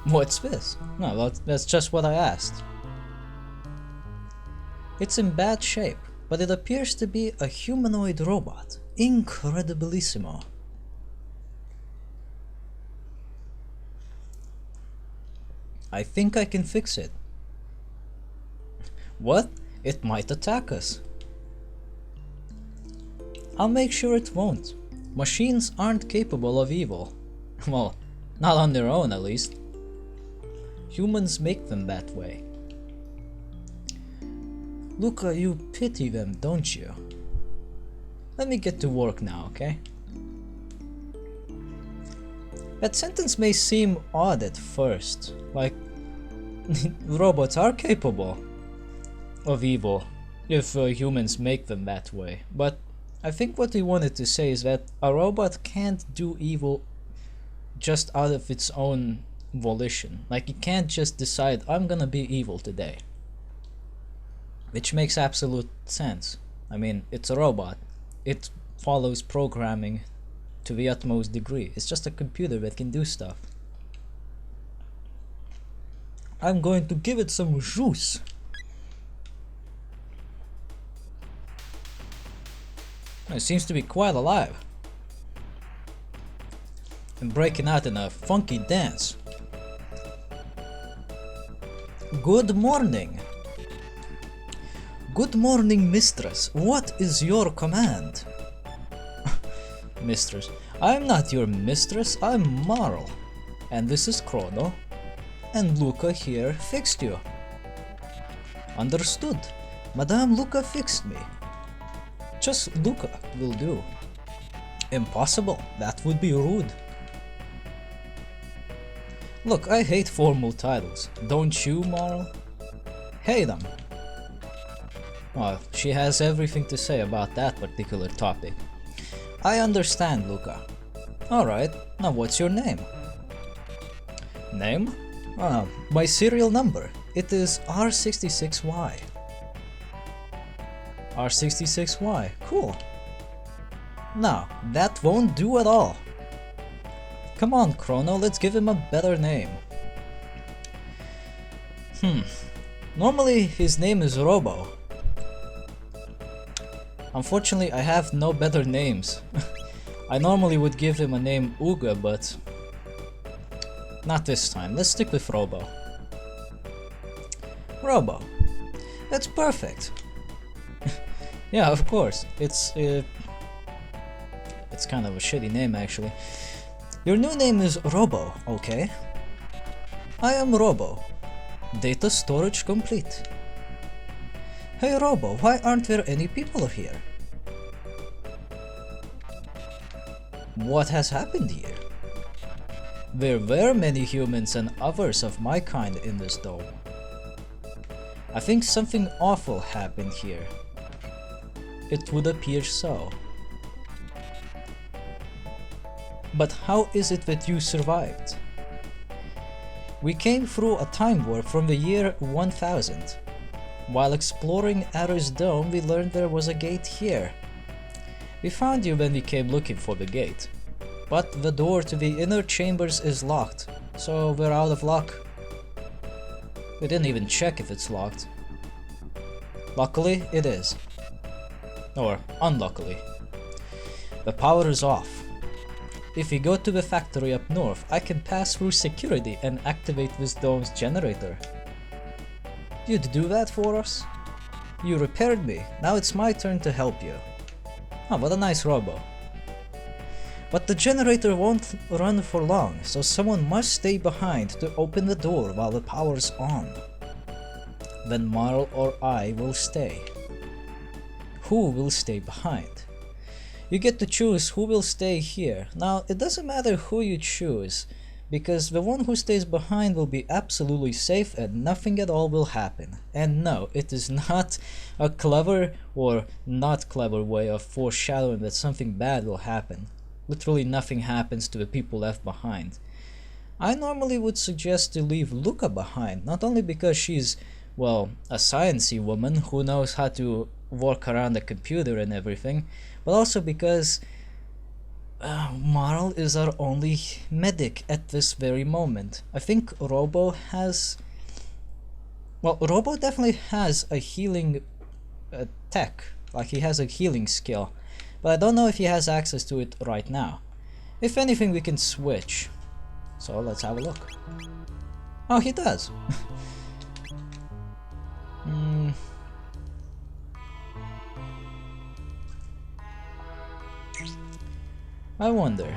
What's this? No, that's just what I asked. It's in bad shape, but it appears to be a humanoid robot. Incredibilissimo. I think I can fix it. What? It might attack us. I'll make sure it won't. Machines aren't capable of evil. Well, not on their own at least. Humans make them that way. Luca, you pity them, don't you? Let me get to work now, okay? That sentence may seem odd at first, like robots are capable of evil if humans make them that way, but I think what he wanted to say is that a robot can't do evil just out of its own volition. Like, it can't just decide, I'm gonna be evil today. Which makes absolute sense. I mean, it's a robot. It follows programming to the utmost degree. It's just a computer that can do stuff. I'm going to give it some juice. It seems to be quite alive. And breaking out in a funky dance. Good morning. Good morning, mistress. What is your command? Mistress. I'm not your mistress, I'm Marl. And this is Chrono. And Luca here fixed you. Understood. Madame Luca fixed me. Just Luca will do. Impossible. That would be rude. Look, I hate formal titles. Don't you, Marl? Hate them. Well, she has everything to say about that particular topic. I understand, Luca. Alright, now what's your name? Name? My serial number. It is R66Y. R66Y, cool. Now, that won't do at all. Come on, Chrono, let's give him a better name. Normally his name is Robo. Unfortunately, I have no better names. I normally would give him a name Uga, but not this time. Let's stick with Robo. Robo. That's perfect. Yeah, of course. It's kind of a shitty name, actually. Your new name is Robo, okay? I am Robo. Data storage complete. Hey Robo, why aren't there any people here? What has happened here? There were many humans and others of my kind in this dome. I think something awful happened here. It would appear so. But how is it that you survived? We came through a time warp from the year 1000. While exploring Ares Dome, we learned there was a gate here. We found you when we came looking for the gate. But the door to the inner chambers is locked, so we're out of luck. We didn't even check if it's locked. Luckily, it is. Or unluckily. The power is off. If we go to the factory up north, I can pass through security and activate this dome's generator. You'd do that for us? You repaired me, now it's my turn to help you. Oh, what a nice Robo. But the generator won't run for long, so someone must stay behind to open the door while the power's on. Then Marl or I will stay. Who will stay behind? You get to choose who will stay here. Now, it doesn't matter who you choose, because the one who stays behind will be absolutely safe and nothing at all will happen. And no, it is not a clever or not clever way of foreshadowing that something bad will happen. Literally nothing happens to the people left behind. I normally would suggest to leave Luca behind, not only because she's, well, a sciencey woman who knows how to work around a computer and everything, but also because Marl is our only medic at this very moment. I think Robo has... Well, Robo definitely has a healing tech. Like, he has a healing skill. But I don't know if he has access to it right now. If anything, we can switch. So let's have a look. Oh, he does. I wonder.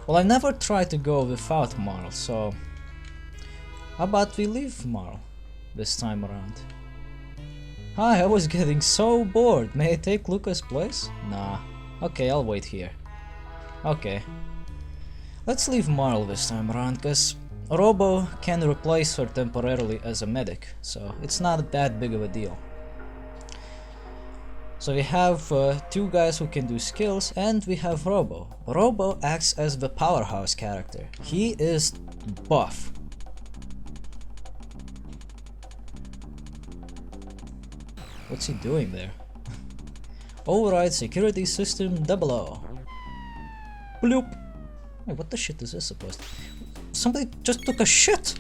Well, I never tried to go without Marl, so how about we leave Marl this time around? Hi, I was getting so bored. May I take Luca's place? Nah. Okay, I'll wait here. Okay. Let's leave Marl this time around, cause Robo can replace her temporarily as a medic, so it's not that big of a deal. So we have two guys who can do skills, and we have Robo. Robo acts as the powerhouse character. He is buff. What's he doing there? Override security system 00. Bloop. Wait, what the shit is this supposed to... Somebody just took a shit!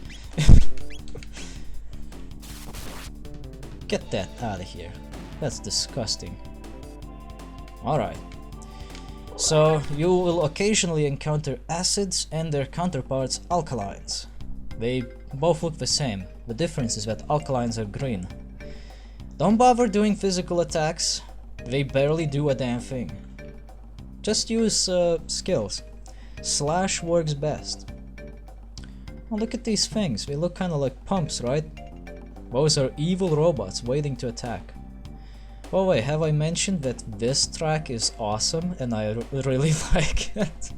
Get that out of here. That's disgusting. Alright. So, you will occasionally encounter acids and their counterparts alkalines. They both look the same. The difference is that alkalines are green. Don't bother doing physical attacks. They barely do a damn thing. Just use skills. Slash works best. Oh, look at these things. They look kinda like pumps, right? Those are evil robots waiting to attack. Oh wait, have I mentioned that this track is awesome and I really like it?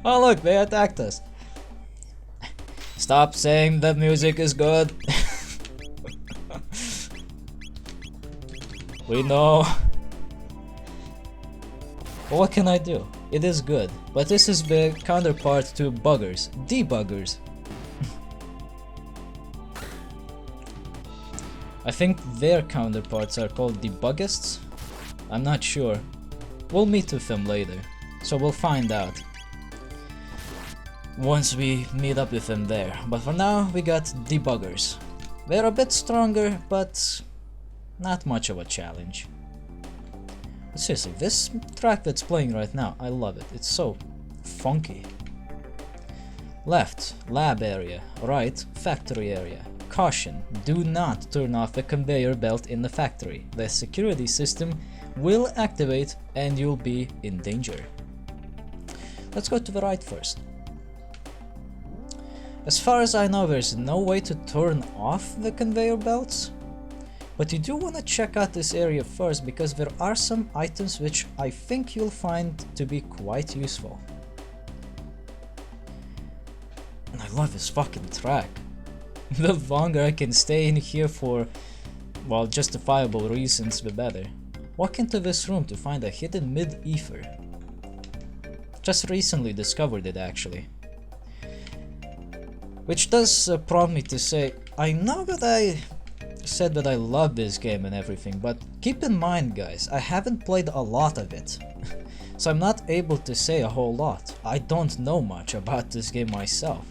Oh look, they attacked us. Stop saying the music is good. We know. Well, what can I do? It is good, but this is the counterpart to buggers, debuggers. I think their counterparts are called debuggists. I'm not sure. We'll meet with them later, so we'll find out once we meet up with them there. But for now, we got debuggers. They're a bit stronger, but not much of a challenge. But seriously, this track that's playing right now, I love it. It's so funky. Left, lab area. Right, factory area. Caution, do not turn off the conveyor belt in the factory. The security system will activate and you'll be in danger. Let's go to the right first. As far as I know, there's no way to turn off the conveyor belts. But you do want to check out this area first, because there are some items which I think you'll find to be quite useful. And I love this fucking track. The longer I can stay in here for, well, justifiable reasons, the better. Walk into this room to find a hidden mid-ether. Just recently discovered it, actually. Which does prompt me to say, I know that I said that I love this game and everything, but keep in mind, guys, I haven't played a lot of it. So I'm not able to say a whole lot. I don't know much about this game myself.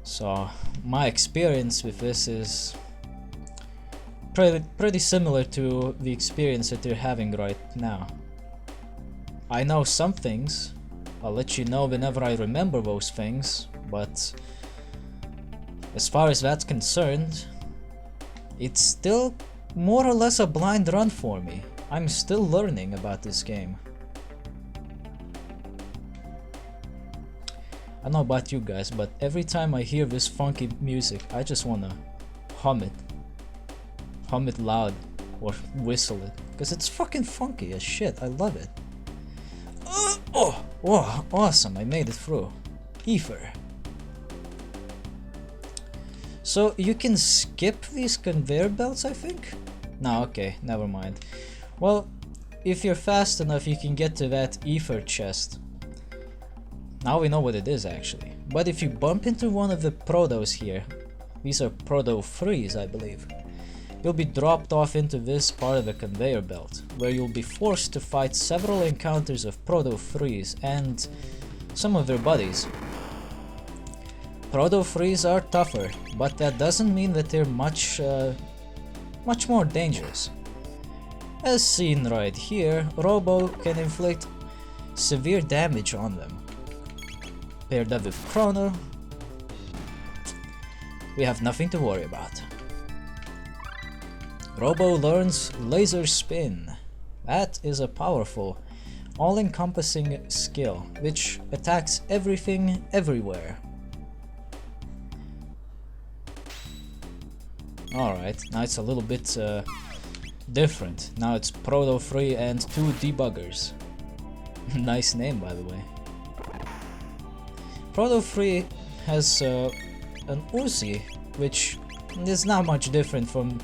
So my experience with this is pretty similar to the experience that you're having right now. I know some things. I'll let you know whenever I remember those things, but as far as that's concerned, it's still more or less a blind run for me. I'm still learning about this game. I don't know about you guys, but every time I hear this funky music, I just wanna hum it. Hum it loud or whistle it, because it's fucking funky as shit. I love it. Oh, awesome, I made it through. Ether. So you can skip these conveyor belts, I think? No, okay, never mind. Well, if you're fast enough, you can get to that ether chest. Now we know what it is, actually. But if you bump into one of the protos here, these are Proto 3s, I believe, you'll be dropped off into this part of the conveyor belt, where you'll be forced to fight several encounters of Proto Freeze and some of their buddies. Proto Freeze are tougher, but that doesn't mean that they're much more dangerous. As seen right here, Robo can inflict severe damage on them. Paired up with Chrono, we have nothing to worry about. Robo learns Laser Spin. That is a powerful, all-encompassing skill, which attacks everything, everywhere. Alright, now it's a little bit different. Now it's Proto Free and 2 debuggers. Nice name, by the way. Proto Free has an Uzi, which is not much different from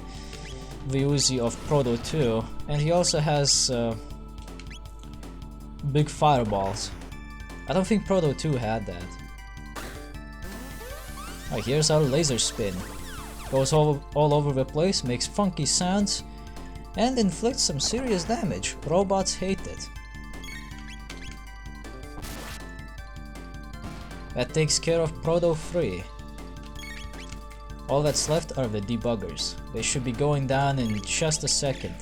the Uzi of Proto 2, and he also has big fireballs. I don't think Proto 2 had that. Alright, here's our Laser Spin. Goes all over the place, makes funky sounds, and inflicts some serious damage. Robots hate it. That takes care of Proto Free. All that's left are the debuggers. They should be going down in just a second.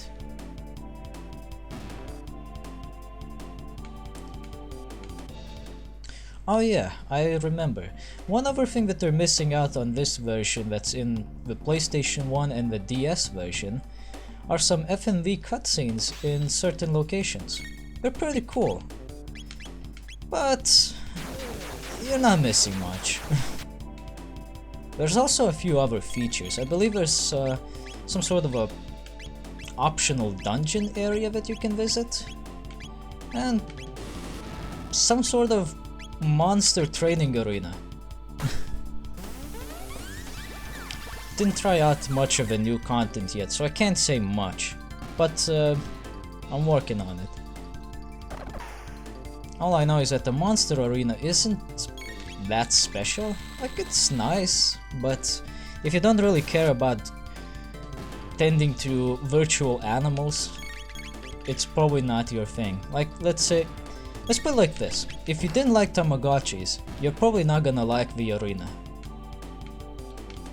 Oh yeah, I remember. One other thing that they're missing out on this version that's in the PlayStation 1 and the DS version are some FMV cutscenes in certain locations. They're pretty cool. But you're not missing much. There's also a few other features. I believe there's some sort of a optional dungeon area that you can visit, and some sort of monster training arena. Didn't try out much of the new content yet, so I can't say much, but I'm working on it. All I know is that the monster arena isn't that special. Like, it's nice, but if you don't really care about tending to virtual animals, it's probably not your thing. Like, let's put it like this. If you didn't like Tamagotchis, you're probably not gonna like the arena.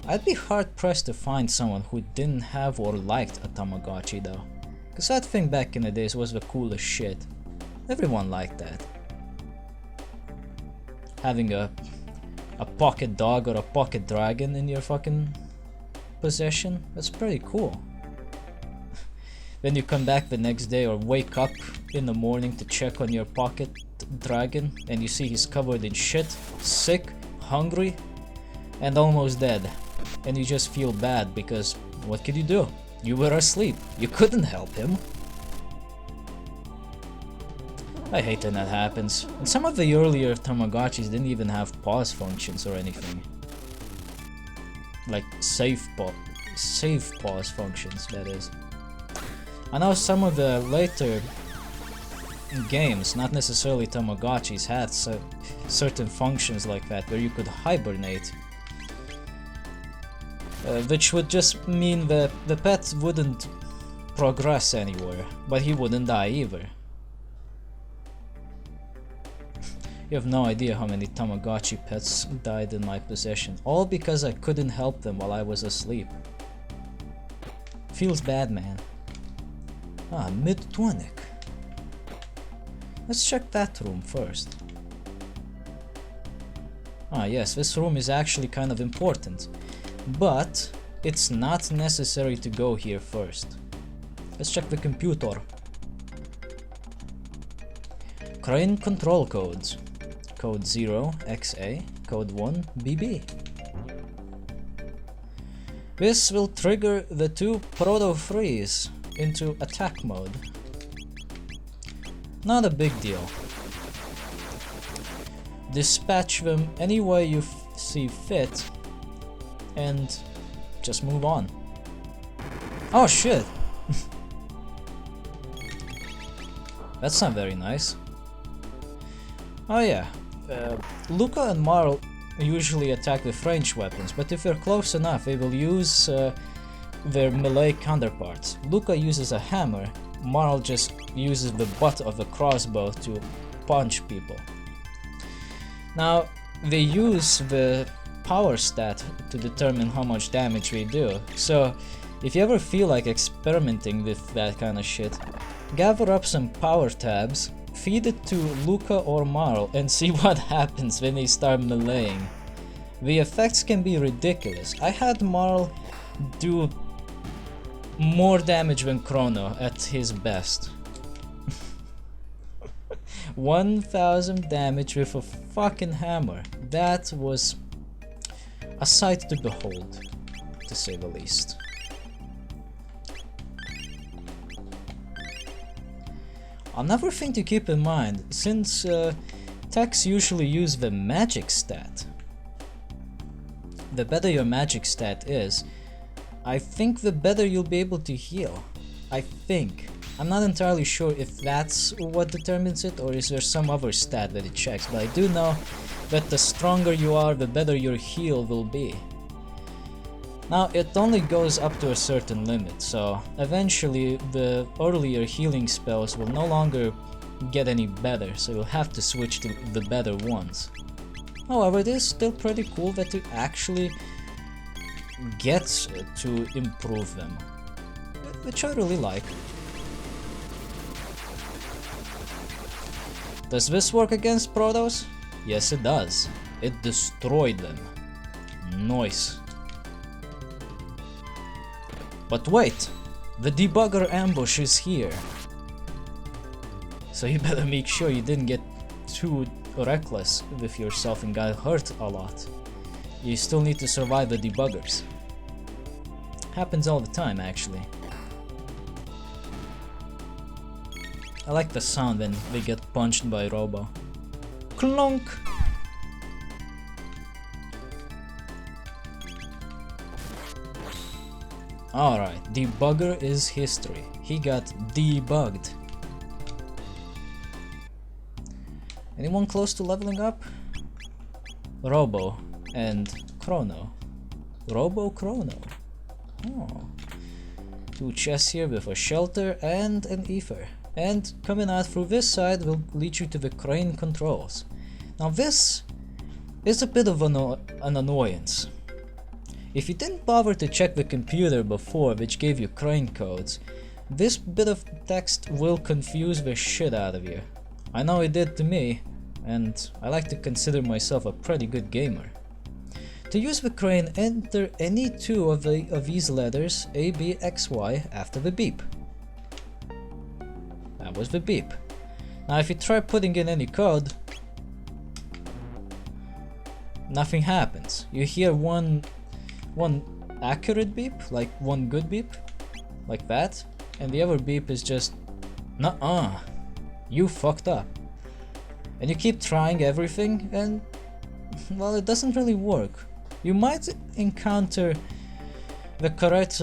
I'd be hard pressed to find someone who didn't have or liked a Tamagotchi though. Cause that thing back in the days was the coolest shit. Everyone liked that. Having a pocket dog or a pocket dragon in your fucking possession, that's pretty cool. Then you come back the next day or wake up in the morning to check on your pocket dragon and you see he's covered in shit, sick, hungry, and almost dead. And you just feel bad because what could you do? You were asleep. You couldn't help him. I hate when that happens. And some of the earlier Tamagotchis didn't even have pause functions or anything. Like save pause functions, that is. I know some of the later games, not necessarily Tamagotchis, had certain functions like that where you could hibernate. Which would just mean that the pet wouldn't progress anywhere, but he wouldn't die either. You have no idea how many Tamagotchi pets died in my possession, all because I couldn't help them while I was asleep. Feels bad, man. Ah, mid-tonic. Let's check that room first. Ah yes, this room is actually kind of important, but it's not necessary to go here first. Let's check the computer. Crane control codes. Code 0 XA, code 1 BB. This will trigger the 2 Proto Freeze into attack mode. Not a big deal. Dispatch them any way you see fit and just move on. Oh shit! That's not very nice. Oh yeah, Luca and Marl usually attack with ranged weapons, but if you're close enough they will use their melee counterparts. Luca uses a hammer, Marl just uses the butt of a crossbow to punch people. Now, they use the power stat to determine how much damage we do, so if you ever feel like experimenting with that kind of shit, gather up some power tabs, feed it to Luca or Marl, and see what happens when they start meleeing. The effects can be ridiculous. I had Marl do more damage than Chrono at his best. 1000 damage with a fucking hammer. That was a sight to behold, to say the least. Another thing to keep in mind, since techs usually use the magic stat, the better your magic stat is, I think the better you'll be able to heal. I think. I'm not entirely sure if that's what determines it or is there some other stat that it checks, but I do know that the stronger you are, the better your heal will be. Now, it only goes up to a certain limit, so eventually the earlier healing spells will no longer get any better, so you'll have to switch to the better ones. However, it is still pretty cool that it actually gets to improve them, which I really like. Does this work against Protos? Yes, it does. It destroyed them. Nice. But wait, the debugger ambush is here. So you better make sure you didn't get too reckless with yourself and got hurt a lot. You still need to survive the debuggers. Happens all the time, actually. I like the sound when they get punched by Robo. Clunk! Alright, debugger is history. He got debugged. Anyone close to leveling up? Robo and Chrono. Robo, Chrono. Oh. 2 chests here with a shelter and an ether. And coming out through this side will lead you to the crane controls. Now this is a bit of an annoyance. If you didn't bother to check the computer before, which gave you crane codes, this bit of text will confuse the shit out of you. I know it did to me, and I like to consider myself a pretty good gamer. To use the crane, enter any 2 of these letters, A, B, X, Y, after the beep. That was the beep. Now if you try putting in any code, nothing happens. You hear one accurate beep, like one good beep, like that, and the other beep is just, nuh-uh, you fucked up. And you keep trying everything and, well, it doesn't really work. You might encounter the correct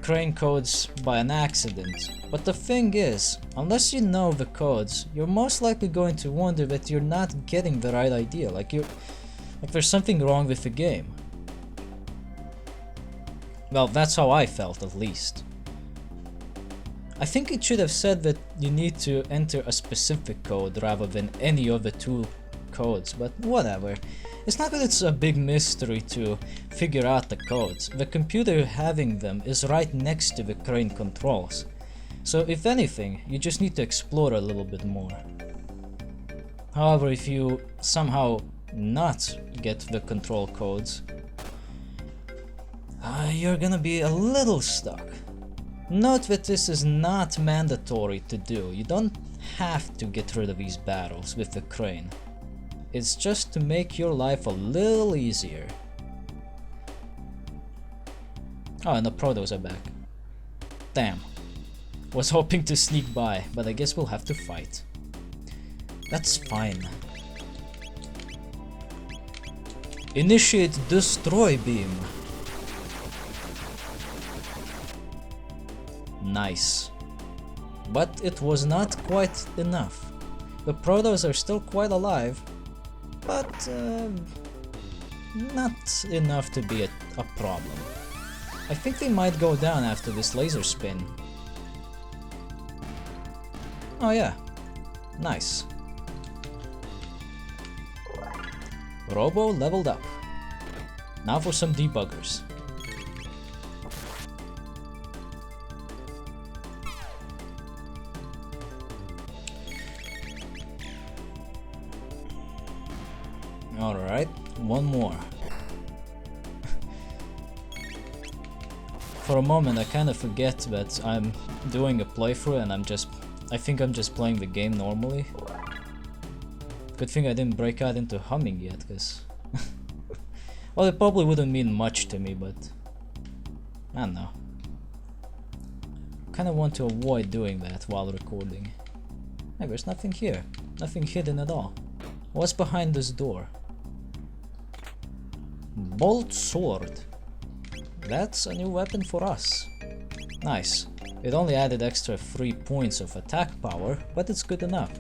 crane codes by an accident, but the thing is, unless you know the codes, you're most likely going to wonder that you're not getting the right idea, like there's something wrong with the game. Well, that's how I felt, at least. I think it should have said that you need to enter a specific code rather than any of the 2 codes, but whatever. It's not that it's a big mystery to figure out the codes. The computer having them is right next to the crane controls. So if anything, you just need to explore a little bit more. However, if you somehow not get the control codes, you're gonna be a little stuck. Note that this is not mandatory to do. You don't have to get rid of these battles with the crane. It's just to make your life a little easier. Oh, and the Protos are back. Damn. Was hoping to sneak by, but I guess we'll have to fight. That's fine. Initiate destroy beam. Nice. But it was not quite enough. The Protos are still quite alive, but not enough to be a problem. I think they might go down after this laser spin. Oh yeah, nice. Robo leveled up. Now for some debuggers. Alright, one more. For a moment I kind of forget that I'm doing a playthrough and I think I'm just playing the game normally. Good thing I didn't break out into humming yet, cause well, it probably wouldn't mean much to me, but I don't know. Kinda want to avoid doing that while recording. Hey, there's nothing here. Nothing hidden at all. What's behind this door? Bolt sword. That's a new weapon for us. Nice. It only added extra 3 points of attack power, but it's good enough.